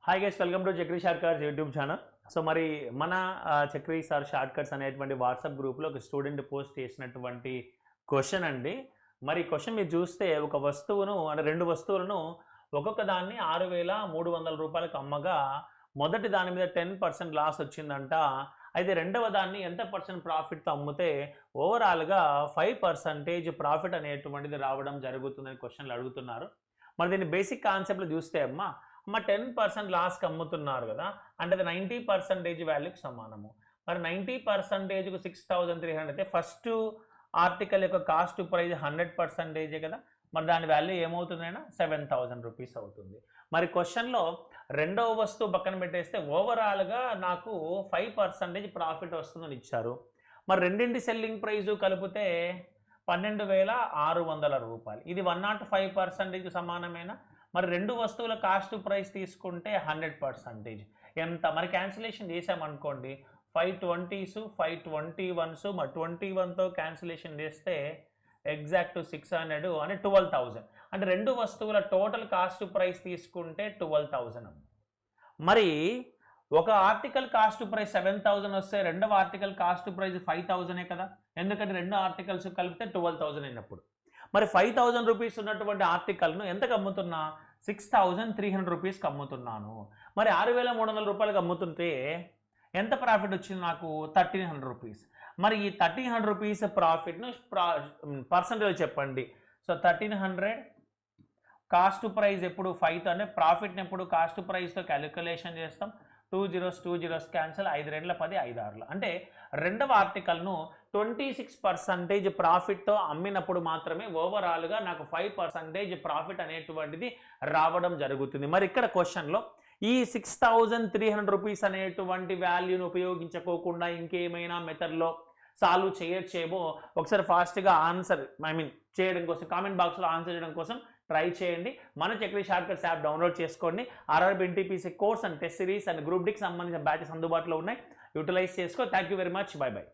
Hi guys, welcome to Chakri short cuts YouTube channel. So మరి మన Chakri sir short cuts అనేటువంటి WhatsApp గ్రూప్లో ఒక స్టూడెంట్ పోస్ట్ చేసినటువంటి క్వశ్చన్ అండి. మరి క్వశ్చన్ మీరు చూస్తే ఒక వస్తువును అంటే రెండు వస్తువులను ఒక్కొక్క దాన్ని 6,300 రూపాయలకు అమ్మగా మొదటి దాని మీద 10% లాస్ వచ్చిందంట. అయితే రెండవ దాన్ని ఎంత పర్సెంట్ ప్రాఫిట్తో అమ్మితే ఓవరాల్గా 5% ప్రాఫిట్ అనేటువంటిది రావడం జరుగుతుందని క్వశ్చన్లు అడుగుతున్నారు. మరి దీన్ని బేసిక్ కాన్సెప్ట్లో చూస్తే అమ్మ 10% లాస్కి అమ్ముతున్నారు కదా, అంటే అది 90% వాల్యూకి సమానము. మరి 90%కు 6,300 అయితే ఫస్ట్ ఆర్టికల్ యొక్క కాస్ట్ ప్రైస్ 100% కదా, మరి దాని వాల్యూ ఏమవుతుందైనా 7,000 రూపీస్ అవుతుంది. మరి క్వశ్చన్లో రెండవ వస్తువు పక్కన పెట్టేస్తే ఓవరాల్గా నాకు 5% ప్రాఫిట్ వస్తుందని ఇచ్చారు. మరి రెండింటి సెల్లింగ్ ప్రైజు కలిపితే 12,600 రూపాయలు. ఇది 105%కి సమానమేనా? మరి రెండు వస్తువుల కాస్ట్ ప్రైస్ తీసుకుంటే 100% ఎంత? మరి క్యాన్సిలేషన్ చేసామనుకోండి, 520s 521s, మరి 21తో క్యాన్సిలేషన్ చేస్తే ఎగ్జాక్ట్ 600 అంటే 12,000. అంటే రెండు వస్తువుల టోటల్ కాస్ట్ ప్రైస్ తీసుకుంటే 12,000. మరి ఒక ఆర్టికల్ కాస్ట్ ప్రైస్ 7,000 వస్తే రెండవ ఆర్టికల్ కాస్ట్ ప్రైస్ 5,000 కదా, ఎందుకంటే రెండు ఆర్టికల్స్ కలిపితే 12,000 అయినప్పుడు. మరి 5,000 రూపీస్ ఉన్నటువంటి ఆర్టికల్ను ఎంతకు అమ్ముతున్నా? 6,300 రూపీస్కి అమ్ముతున్నాను. మరి 6,300 రూపాయలకు అమ్ముతుంటే ఎంత ప్రాఫిట్ వచ్చింది నాకు? 1,300 రూపీస్. మరి ఈ 1,300 రూపీస్ ప్రాఫిట్ను పర్సంటేజ్ చెప్పండి. సో 1,300 కాస్ట్ ప్రైస్ ఎప్పుడు 5తో అంటే ప్రాఫిట్ని ఎప్పుడు కాస్ట్ ప్రైస్తో క్యాలిక్యులేషన్ చేస్తాం. 2 zeros 2 zeros క్యాన్సల్, 5 2 10 5 6 అంటే రెండవ ఆర్టికల్ను 26% ప్రాఫిట్తో అమ్మినప్పుడు మాత్రమే ఓవరాల్గా నాకు 5% ప్రాఫిట్ అనేటువంటిది రావడం జరుగుతుంది. మరి ఇక్కడ క్వశ్చన్లో ఈ 6,300 రూపీస్ అనేటువంటి వాల్యూను ఉపయోగించుకోకుండా ఇంకేమైనా మెథడ్లో సాల్వ్ చేయొచ్చేమో ఒకసారి ఫాస్ట్గా ఆన్సర్ చేయడం కోసం కామెంట్ బాక్స్లో ఆన్సర్ చేయడం కోసం ట్రై చేయండి. మన Chakri shortcuts app download చేసుకోండి. RRB NTPC course and test series and group డికి సంబంధించిన బ్యాచెస్ అందుబాటులో ఉన్నాయి. యూటిలైజ్ చేసుకో. Thank you very much. Bye by.